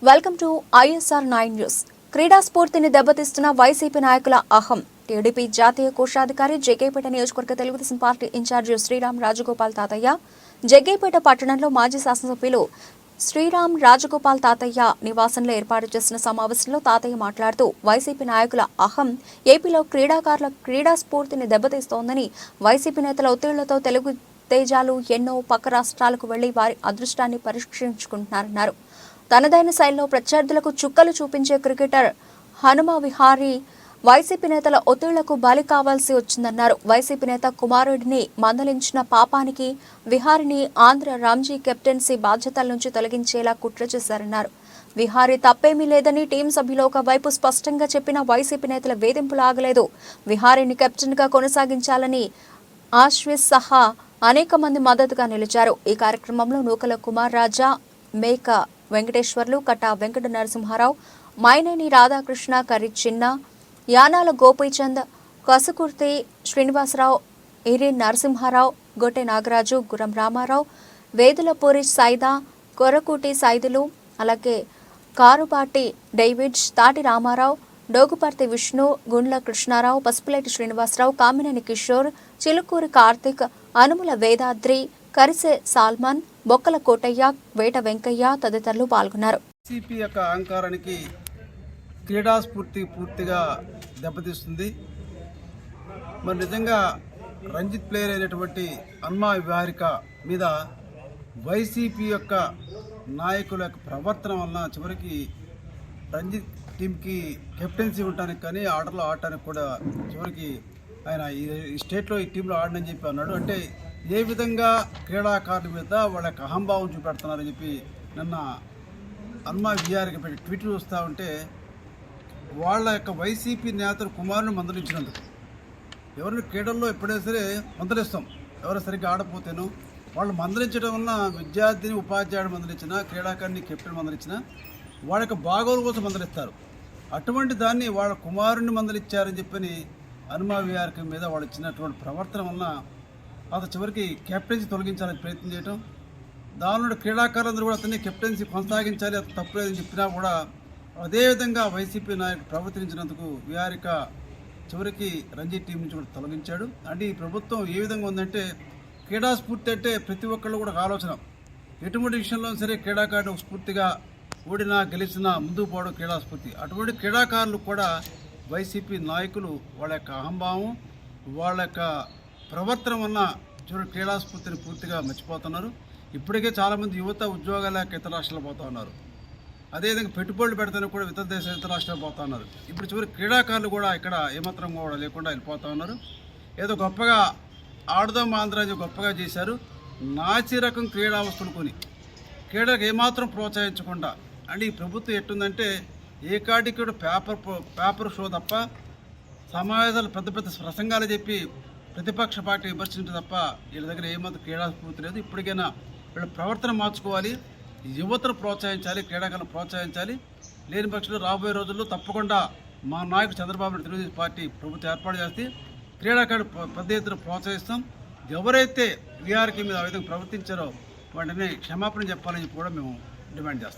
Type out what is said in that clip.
Welcome to ISR 9 news. క్రీడా స్ఫూర్తిని దెబ్బతీస్తున్న YCP నాయకుల అహం. టీడీపీ జాతీయ కోశాధికారి జగ్గయ్యపేట నియోజకవర్గ తెలుగుదేశం పార్టీ ఇన్ఛార్జి శ్రీరామ్ రాజగోపాల్ తాతయ్య, జగ్గయ్యపేట పట్టణంలో మాజీ శాసనసభ్యులు శ్రీరామ్ రాజగోపాల్ తాతయ్య నివాసంలో ఏర్పాటు చేసిన సమావేశంలో తాతయ్య మాట్లాడుతూ వైసీపీ నాయకుల అహం ఏపీలో క్రీడాకారుల క్రీడా స్ఫూర్తిని దెబ్బతీస్తోందని, వైసీపీ నేతల ఒత్తిళ్లతో తెలుగు తేజాలు ఎన్నో పక్క రాష్ట్రాలకు వెళ్లి వారి అదృష్టాన్ని పరీక్షించుకుంటున్నారన్నారు. తనదైన శైలిలో ప్రత్యర్థులకు చుక్కలు చూపించే క్రికెటర్ హనుమ విహారీ వైసీపీ నేతల ఒత్తిళ్లకు బలి కావాల్సి వచ్చిందన్నారు. వైసీపీ నేత కుమారుడిని మందలించిన పాపానికి విహారీని ఆంధ్ర రంజీ కెప్టెన్సీ బాధ్యతల నుంచి తొలగించేలా కుట్ర చేశారన్నారు. విహారీ తప్పేమీ లేదని టీం సభ్యులు ఒకవైపు స్పష్టంగా చెప్పిన వైసీపీ నేతల వేధింపులు ఆగలేదు. విహారీని కెప్టెన్ గా కొనసాగించాలని ఆశ్విస్ సహా అనేక మంది మద్దతుగా నిలిచారు. ఈ కార్యక్రమంలో నూకల కుమార్ రాజా, మేక వెంకటేశ్వర్లు, కట్టా వెంకట నరసింహారావు, మైనేని రాధాకృష్ణ, కరి చిన్న, యానాల గోపీచంద్, కసుకుర్తి శ్రీనివాసరావు, ఇరి నరసింహారావు, గొట్టె నాగరాజు, గురం రామారావు, వేదులపూరి సైదా, కొరకూటి సైదులు, అలాగే కారుబాటి డేవిడ్, తాటి రామారావు, డోగుపర్తి విష్ణు, గుండ్ల కృష్ణారావు, పసుపులేటి శ్రీనివాసరావు, కామినేని కిషోర్, చిలుకూరి కార్తిక్, అనుముల వేదాద్రి, కరిసే సాల్మన్, బొక్కల కోటయ్య, వేట వెంకయ్య తదితరులు పాల్గొన్నారు. వైసీపీ యొక్క అహంకారానికి క్రీడా స్ఫూర్తి పూర్తిగా దెబ్బతీస్తుంది. మరి నిజంగా రంజిత్ ప్లేయర్ అయినటువంటి హనుమ విహారిక మీద వైసీపీ యొక్క నాయకుల యొక్క ప్రవర్తన వలన చివరికి రంజిత్ టీంకి కెప్టెన్సీ ఉండటానికి కానీ ఆటలో ఆడటానికి కూడా చివరికి ఆయన ఈ స్టేట్లో ఈ టీంలో ఆడనని చెప్పి అన్నాడు. అంటే ఏ విధంగా క్రీడాకారుల మీద వాళ్ళ యొక్క అహంభావం చూపెడుతున్నారని చెప్పి నిన్న హనుమ విహారికి పెట్టి ట్వీట్ చూస్తూ ఉంటే, వాళ్ళ యొక్క వైసీపీ నేతలు కుమారుని మందలించినందుకు, ఎవరిని క్రీడల్లో ఎప్పుడైనా సరే మందలిస్తాం, ఎవరు సరిగ్గా ఆడపోతేనో వాళ్ళు మందలించడం వలన విద్యార్థిని ఉపాధ్యాయుడు మందలించిన, క్రీడాకారిని కెప్టెన్ మందలించిన వాళ్ళ యొక్క బాగోలు కోసం మందలిస్తారు. అటువంటి దాన్ని వాళ్ళ కుమారుని మందలిచ్చారని చెప్పని హనుమ విహారిక మీద వాళ్ళు ఇచ్చినటువంటి ప్రవర్తన వలన అతను చివరికి కెప్టెన్సీ తొలగించాలని ప్రయత్నం చేయటం, దానిలో క్రీడాకారులందరూ కూడా అతన్ని కెప్టెన్సీ కొనసాగించాలి, అతను తప్పులేదని చెప్పినా కూడా అదేవిధంగా వైసీపీ నాయకుడు ప్రవర్తించినందుకు విహారిక చివరికి రంజీ టీం నుంచి కూడా తొలగించాడు. అంటే ఈ ప్రభుత్వం ఏ విధంగా ఉందంటే, క్రీడా స్ఫూర్తి అంటే ప్రతి ఒక్కళ్ళు కూడా ఆలోచన, ఎటువంటి విషయంలో సరే క్రీడాకారుడు స్ఫూర్తిగా ఓడినా గెలిచినా ముందుకు పోవడం క్రీడా స్ఫూర్తి. అటువంటి క్రీడాకారులు కూడా వైసీపీ నాయకులు వాళ్ళ యొక్క అహంభావం, వాళ్ళ యొక్క ప్రవర్తన వలన చివరి క్రీడా స్ఫూర్తిని పూర్తిగా మర్చిపోతున్నారు. ఇప్పటికే చాలామంది యువత ఉద్యోగాల ఇతర రాష్ట్రాలు పోతూ ఉన్నారు. అదేవిధంగా పెట్టుబడులు పెడతానికి కూడా ఇతర ఇతర రాష్ట్రాలు పోతూ ఉన్నారు. ఇప్పుడు చివరి క్రీడాకారులు కూడా ఇక్కడ ఏమాత్రం కూడా లేకుండా వెళ్ళిపోతూ ఉన్నారు. ఏదో గొప్పగా ఆడుదాం ఆంధ్ర అని గొప్పగా చేశారు. నాచి రకం క్రీడా వస్తువులు కొని క్రీడకు ఏమాత్రం ప్రోత్సహించకుండా, అంటే ఈ ప్రభుత్వం ఎట్టుందంటే ఏ కాటికి కూడా పేపర్ షో తప్ప, సమావేశాలు పెద్ద పెద్ద ప్రసంగాలు చెప్పి ప్రతిపక్ష పార్టీ విమర్శించడం తప్ప వీళ్ళ దగ్గర ఏమాత్రం క్రీడా స్ఫూర్తి లేదు. ఇప్పటికైనా వీళ్ళ ప్రవర్తన మార్చుకోవాలి, యువతను ప్రోత్సహించాలి, క్రీడాకారులను ప్రోత్సహించాలి. లేని పక్షంలో రాబోయే రోజుల్లో తప్పకుండా మా నాయకుడు చంద్రబాబు నాయుడు తెలుగుదేశం పార్టీ ప్రభుత్వం ఏర్పాటు చేస్తే క్రీడాకారులు పెద్ద ఎత్తున ప్రోత్సహిస్తాం. ఎవరైతే విహారికి మీద ఆ విధంగా ప్రవర్తించారో వాటిని క్షమాపణ చెప్పాలని కూడా మేము డిమాండ్ చేస్తాం.